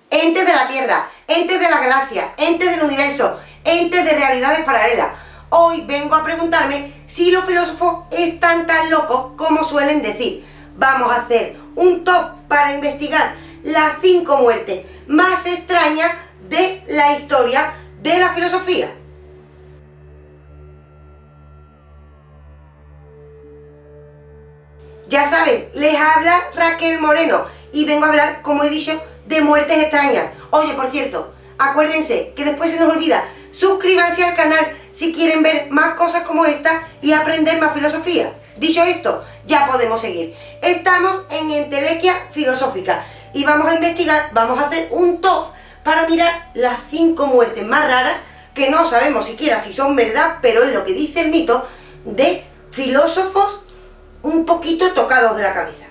entes de la Tierra, entes de la galaxia, entes del universo, entes de realidades paralelas. Hoy vengo a preguntarme si los filósofos están tan locos como suelen decir. Vamos a hacer un top para investigar las 5 muertes más extrañas de la historia de la filosofía. Ya saben, les habla Raquel Moreno y vengo a hablar, como he dicho, de muertes extrañas. Oye, por cierto, acuérdense que después se nos olvida, suscríbanse al canal si quieren ver más cosas como esta y aprender más filosofía. Dicho esto, ya podemos seguir. Estamos en Entelequia Filosófica y vamos a investigar, vamos a hacer un top para mirar las 5 muertes más raras, que no sabemos siquiera si son verdad, pero es lo que dice el mito, de filósofos un poquito tocados de la cabeza.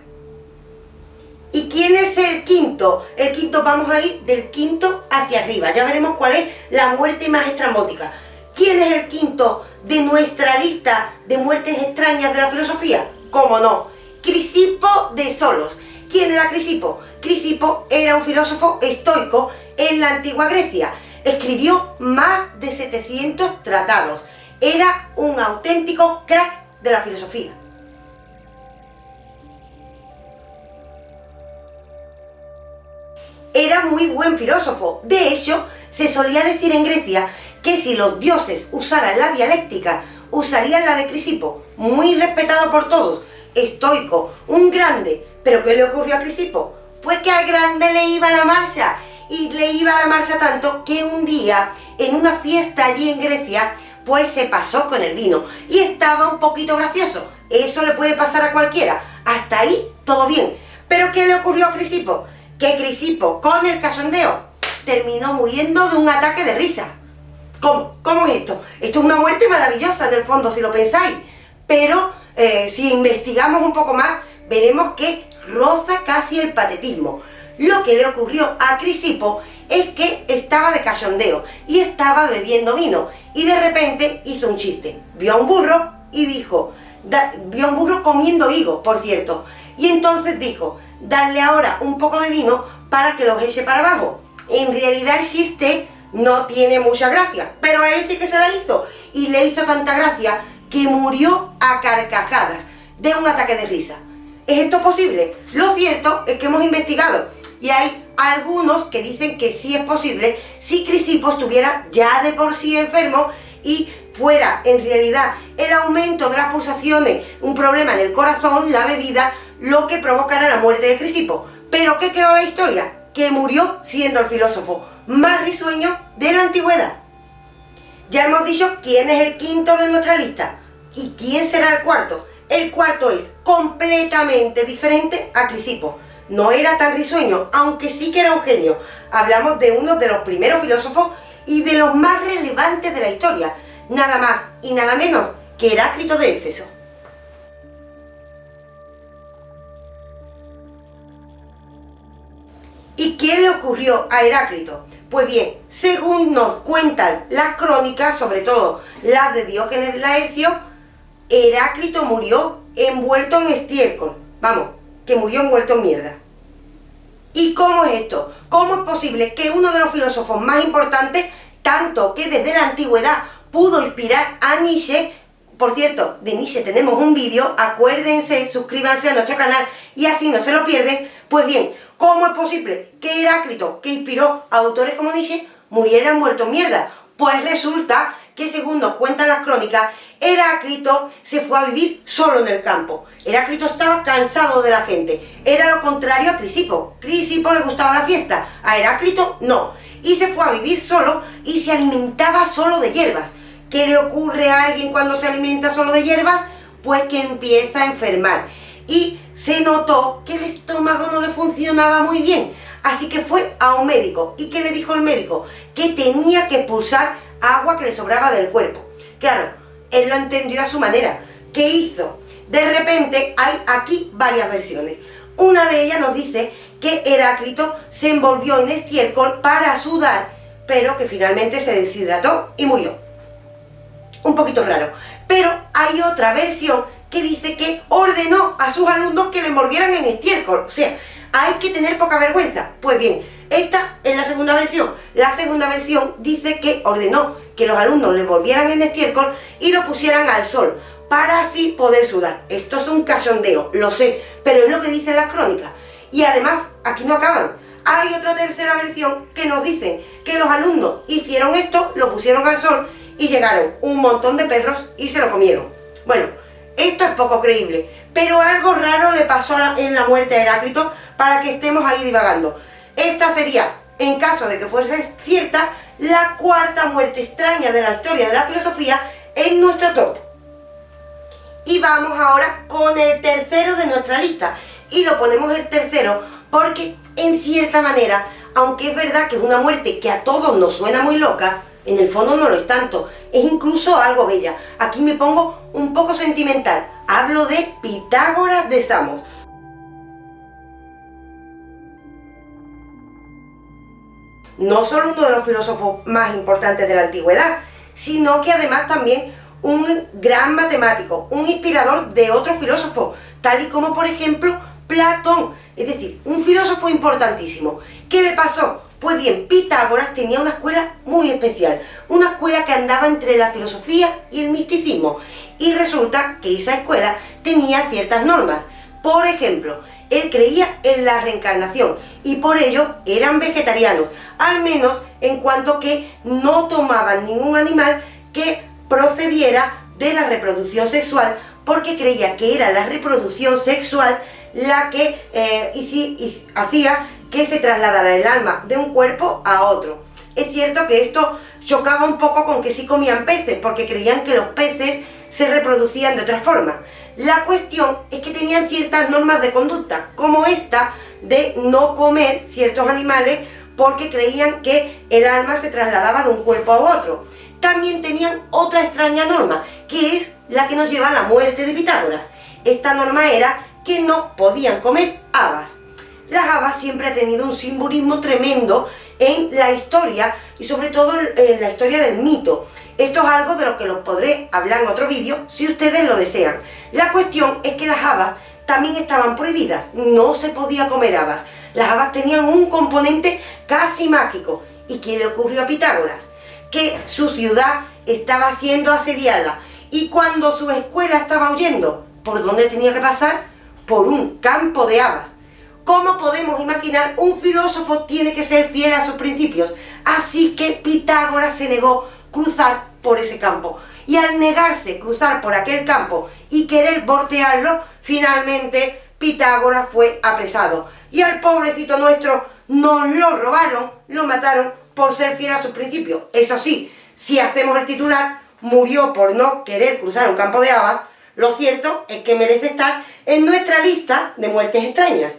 ¿Y quién es el quinto? El quinto, vamos a ir del quinto hacia arriba. Ya veremos cuál es la muerte más estrambótica. ¿Quién es el quinto de nuestra lista de muertes extrañas de la filosofía? ¿Cómo no? Crisipo de Solos. ¿Quién era Crisipo? Crisipo era un filósofo estoico en la antigua Grecia. Escribió más de 700 tratados. Era un auténtico crack de la filosofía. Era muy buen filósofo. De hecho, se solía decir en Grecia que si los dioses usaran la dialéctica, usarían la de Crisipo. Muy respetado por todos, estoico, un grande. ¿Pero qué le ocurrió a Crisipo? Pues que al grande le iba la marcha. Y le iba la marcha tanto que un día, en una fiesta allí en Grecia, pues se pasó con el vino. Y estaba un poquito gracioso. Eso le puede pasar a cualquiera. Hasta ahí, todo bien. ¿Pero qué le ocurrió a Crisipo? Que Crisipo, con el cachondeo, terminó muriendo de un ataque de risa. ¿Cómo? ¿Cómo es esto? Esto es una muerte maravillosa en el fondo, si lo pensáis. Pero si investigamos un poco más, veremos que roza casi el patetismo. Lo que le ocurrió a Crisipo es que estaba de cachondeo y estaba bebiendo vino. Y de repente hizo un chiste. Vio a un burro y dijo, vio a un burro comiendo higos, por cierto. Y entonces dijo, darle ahora un poco de vino para que los eche para abajo. En realidad el chiste no tiene mucha gracia, pero a él sí que se la hizo. Y le hizo tanta gracia que murió a carcajadas de un ataque de risa. ¿Es esto posible? Lo cierto es que hemos investigado y hay algunos que dicen que sí es posible si Crisipo estuviera ya de por sí enfermo y fuera en realidad el aumento de las pulsaciones, un problema en el corazón, la bebida, lo que provocará la muerte de Crisipo. ¿Pero qué quedó la historia? Que murió siendo el filósofo más risueño de la antigüedad. Ya hemos dicho quién es el quinto de nuestra lista. ¿Y quién será el cuarto? El cuarto es completamente diferente a Crisipo. No era tan risueño, aunque sí que era un genio. Hablamos de uno de los primeros filósofos y de los más relevantes de la historia. Nada más y nada menos que Heráclito de Éfeso. ¿Y qué le ocurrió a Heráclito? Pues bien, según nos cuentan las crónicas, sobre todo las de Diógenes de Laercio, Heráclito murió envuelto en estiércol. Vamos, que murió envuelto en mierda. ¿Y cómo es esto? ¿Cómo es posible que uno de los filósofos más importantes, tanto que desde la antigüedad pudo inspirar a Nietzsche? Por cierto, de Nietzsche tenemos un vídeo, acuérdense, suscríbanse a nuestro canal y así no se lo pierden. Pues bien, ¿cómo es posible que Heráclito, que inspiró a autores como Nietzsche, muriera envuelto en mierda? Pues resulta que, según nos cuentan las crónicas, Heráclito se fue a vivir solo en el campo. Heráclito estaba cansado de la gente. Era lo contrario a Crisipo. Crisipo le gustaba la fiesta, a Heráclito no. Y se fue a vivir solo y se alimentaba solo de hierbas. ¿Qué le ocurre a alguien cuando se alimenta solo de hierbas? Pues que empieza a enfermar. Y se notó que el estómago no le funcionaba muy bien. Así que fue a un médico. ¿Y qué le dijo el médico? Que tenía que expulsar agua que le sobraba del cuerpo. Claro, él lo entendió a su manera. ¿Qué hizo? De repente hay aquí varias versiones. Una de ellas nos dice que Heráclito se envolvió en estiércol para sudar, pero que finalmente se deshidrató y murió. Un poquito raro. Pero hay otra versión que dice que ordenó a sus alumnos que le envolvieran en estiércol. O sea, hay que tener poca vergüenza. Pues bien, esta es la segunda versión? La segunda versión dice que ordenó que los alumnos le volvieran en estiércol y lo pusieran al sol, para así poder sudar. Esto es un cachondeo, lo sé, pero es lo que dicen las crónicas. Y además, aquí no acaban. Hay otra tercera versión que nos dicen que los alumnos hicieron esto, lo pusieron al sol y llegaron un montón de perros y se lo comieron. Bueno, esto es poco creíble, pero algo raro le pasó en la muerte a Heráclito para que estemos ahí divagando. Esta sería, en caso de que fuese cierta, la cuarta muerte extraña de la historia de la filosofía en nuestro top. Y vamos ahora con el tercero de nuestra lista. Y lo ponemos el tercero porque, en cierta manera, aunque es verdad que es una muerte que a todos nos suena muy loca, en el fondo no lo es tanto. Es incluso algo bella. Aquí me pongo un poco sentimental. Hablo de Pitágoras de Samos. No solo uno de los filósofos más importantes de la antigüedad, sino que además también un gran matemático, un inspirador de otros filósofos, tal y como por ejemplo Platón, es decir, un filósofo importantísimo. ¿Qué le pasó? Pues bien, Pitágoras tenía una escuela muy especial, una escuela que andaba entre la filosofía y el misticismo, y resulta que esa escuela tenía ciertas normas. Por ejemplo, él creía en la reencarnación y por ello eran vegetarianos, al menos en cuanto que no tomaban ningún animal que procediera de la reproducción sexual, porque creía que era la reproducción sexual la que hacía que se trasladara el alma de un cuerpo a otro. Es cierto que esto chocaba un poco con que sí comían peces, porque creían que los peces se reproducían de otra forma. La cuestión es que tenían ciertas normas de conducta, como esta de no comer ciertos animales porque creían que el alma se trasladaba de un cuerpo a otro. También tenían otra extraña norma, que es la que nos lleva a la muerte de Pitágoras. Esta norma era que no podían comer habas. Las habas siempre han tenido un simbolismo tremendo en la historia y sobre todo en la historia del mito. Esto es algo de lo que los podré hablar en otro vídeo si ustedes lo desean. La cuestión es que las habas también estaban prohibidas, no se podía comer habas. Las habas tenían un componente casi mágico. ¿Y qué le ocurrió a Pitágoras? Que su ciudad estaba siendo asediada y cuando su escuela estaba huyendo, ¿por dónde tenía que pasar? Por un campo de habas. ¿Cómo podemos imaginar? Un filósofo tiene que ser fiel a sus principios. Así que Pitágoras se negó cruzar por ese campo. Y al negarse cruzar por aquel campo y querer voltearlo, finalmente Pitágoras fue apresado. Y al pobrecito nuestro nos lo robaron, lo mataron por ser fiel a sus principios. Eso sí, si hacemos el titular, murió por no querer cruzar un campo de habas, lo cierto es que merece estar en nuestra lista de muertes extrañas.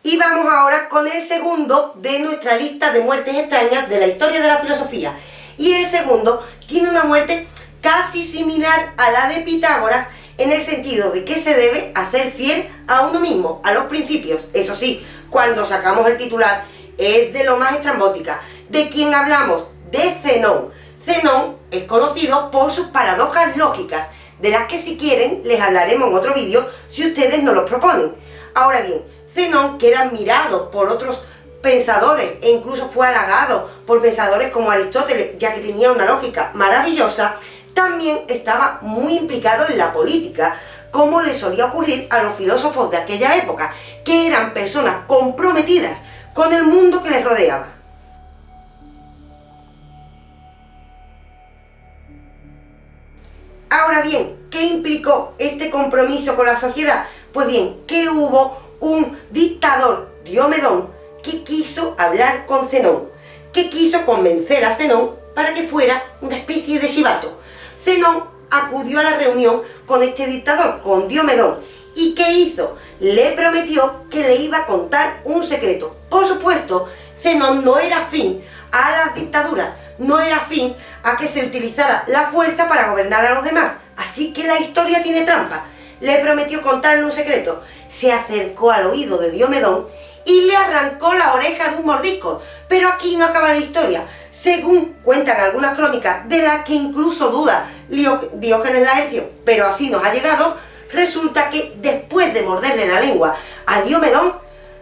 Y vamos ahora con el segundo de nuestra lista de muertes extrañas de la historia de la filosofía. Y el segundo tiene una muerte casi similar a la de Pitágoras, en el sentido de que se debe a ser fiel a uno mismo, a los principios. Eso sí, cuando sacamos el titular es de lo más estrambótica. ¿De quién hablamos? De Zenón. Zenón es conocido por sus paradojas lógicas, de las que si quieren les hablaremos en otro vídeo si ustedes nos los proponen. Ahora bien, Zenón, que era admirado por otros pensadores e incluso fue halagado por pensadores como Aristóteles, ya que tenía una lógica maravillosa, también estaba muy implicado en la política, como le solía ocurrir a los filósofos de aquella época, que eran personas comprometidas con el mundo que les rodeaba. Ahora bien, ¿qué implicó este compromiso con la sociedad? Pues bien, que hubo un dictador, Diomedón, que quiso hablar con Zenón, que quiso convencer a Zenón para que fuera una especie de chivato. Zenón acudió a la reunión con este dictador, con Diomedón, ¿y qué hizo? Le prometió que le iba a contar un secreto. Por supuesto, Zenón no era afín a las dictaduras, no era afín a que se utilizara la fuerza para gobernar a los demás. Así que la historia tiene trampa. Le prometió contarle un secreto. Se acercó al oído de Diomedón y le arrancó la oreja de un mordisco. Pero aquí no acaba la historia. Según cuentan algunas crónicas, de las que incluso duda Diógenes Laercio, pero así nos ha llegado, resulta que después de morderle la lengua a Diomedón,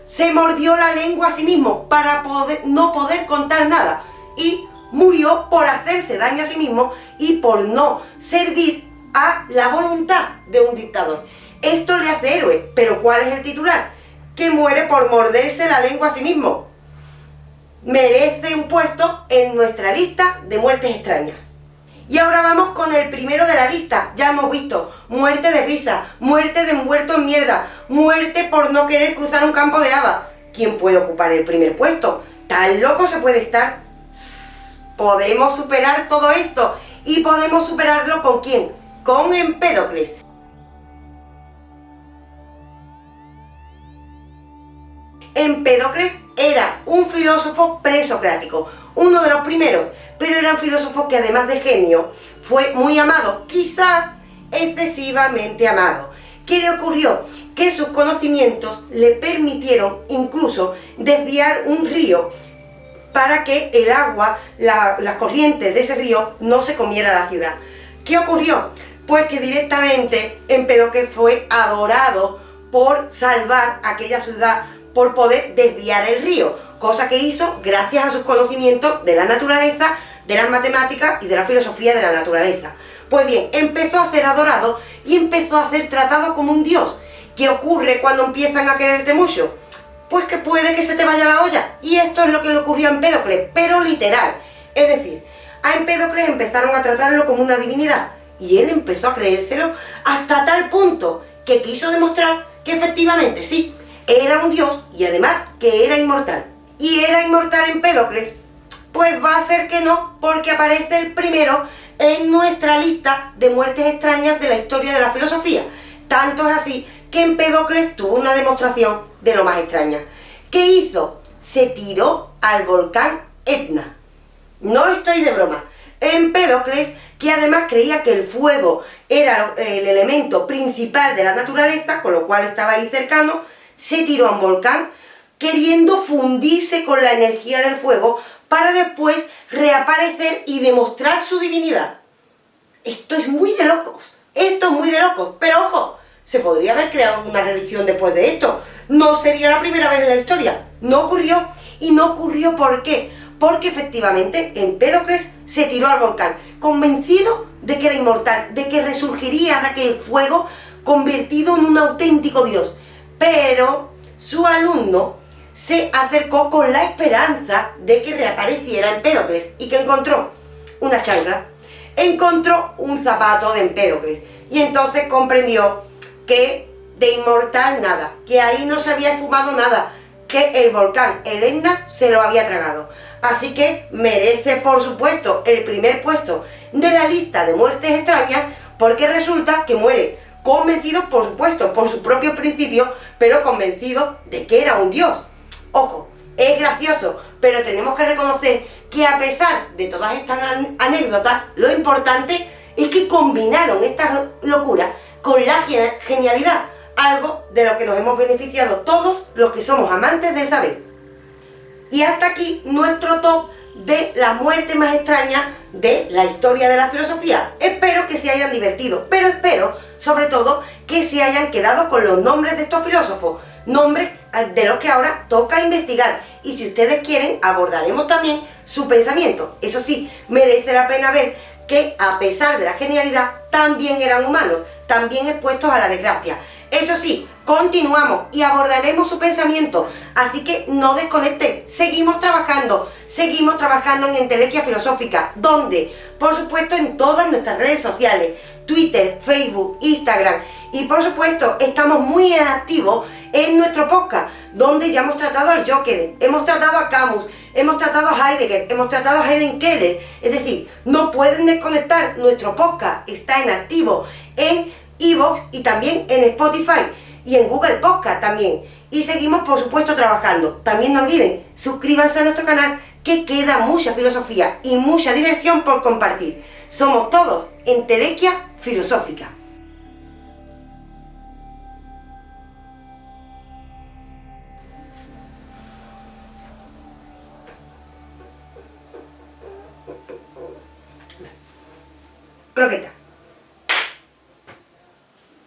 se mordió la lengua a sí mismo para no poder contar nada y murió por hacerse daño a sí mismo y por no servir a la voluntad de un dictador. Esto le hace héroe, pero ¿cuál es el titular? Que muere por morderse la lengua a sí mismo. Merece un puesto en nuestra lista de muertes extrañas. Y ahora vamos con el primero de la lista. Ya hemos visto muerte de risa, muerte de muerto en mierda, muerte por no querer cruzar un campo de habas. ¿Quién puede ocupar el primer puesto? ¿Tan loco se puede estar? Podemos superar todo esto. ¿Y podemos superarlo con quién? Con Empédocles. Empédocles era un filósofo presocrático, uno de los primeros, pero era un filósofo que además de genio fue muy amado, quizás excesivamente amado. ¿Qué le ocurrió? Que sus conocimientos le permitieron incluso desviar un río para que el agua, las corrientes de ese río no se comiera la ciudad. ¿Qué ocurrió? Pues que directamente Empédocles fue adorado por salvar aquella ciudad, por poder desviar el río, cosa que hizo gracias a sus conocimientos de la naturaleza, de las matemáticas y de la filosofía de la naturaleza. Pues bien, empezó a ser adorado y empezó a ser tratado como un dios. ¿Qué ocurre cuando empiezan a quererte mucho? Pues que puede que se te vaya la olla. Y esto es lo que le ocurrió a Empédocles, pero literal. Es decir, a Empédocles empezaron a tratarlo como una divinidad y él empezó a creérselo hasta tal punto que quiso demostrar que efectivamente sí, era un dios y además que era inmortal. ¿Y era inmortal Empédocles? Pues va a ser que no, porque aparece el primero en nuestra lista de muertes extrañas de la historia de la filosofía. Tanto es así que Empédocles tuvo una demostración de lo más extraña. ¿Qué hizo? Se tiró al volcán Etna. No estoy de broma. Empédocles, que además creía que el fuego era el elemento principal de la naturaleza, con lo cual estaba ahí cercano, se tiró a un volcán queriendo fundirse con la energía del fuego para después reaparecer y demostrar su divinidad. Esto es muy de locos, pero ojo, se podría haber creado una religión después de esto, no sería la primera vez en la historia, no ocurrió. ¿Y no ocurrió por qué? Porque efectivamente Empédocles se tiró al volcán, convencido de que era inmortal, de que resurgiría de aquel fuego convertido en un auténtico dios. Pero su alumno se acercó con la esperanza de que reapareciera Empédocles. ¿Y qué encontró? Una chancla. Encontró un zapato de Empédocles. Y entonces comprendió que de inmortal nada, que ahí no se había esfumado nada, que el volcán, el Etna, se lo había tragado. Así que merece, por supuesto, el primer puesto de la lista de muertes extrañas, porque resulta que muere convencido, por supuesto, por sus propios principios, pero convencido de que era un dios. Ojo, es gracioso, pero tenemos que reconocer que a pesar de todas estas anécdotas, lo importante es que combinaron estas locuras con la genialidad, algo de lo que nos hemos beneficiado todos los que somos amantes del saber. Y hasta aquí nuestro top de la muerte más extraña de la historia de la filosofía. Espero que se hayan divertido, pero espero, sobre todo, que se hayan quedado con los nombres de estos filósofos, nombres de los que ahora toca investigar. Y si ustedes quieren, abordaremos también su pensamiento. Eso sí, merece la pena ver que, a pesar de la genialidad, también eran humanos, también expuestos a la desgracia. Eso sí, continuamos y abordaremos su pensamiento, así que no desconecten, seguimos trabajando en Entelequia Filosófica, donde, por supuesto, en todas nuestras redes sociales, Twitter, Facebook, Instagram, y por supuesto, estamos muy activos en nuestro podcast, donde ya hemos tratado al Joker, hemos tratado a Camus, hemos tratado a Heidegger, hemos tratado a Helen Keller. Es decir, no pueden desconectar, nuestro podcast está en activo en iVoox y también en Spotify y en Google Podcast también. Y seguimos, por supuesto, trabajando. También no olviden, suscríbanse a nuestro canal, que queda mucha filosofía y mucha diversión por compartir. Somos todos Entelequia Filosófica. Croqueta.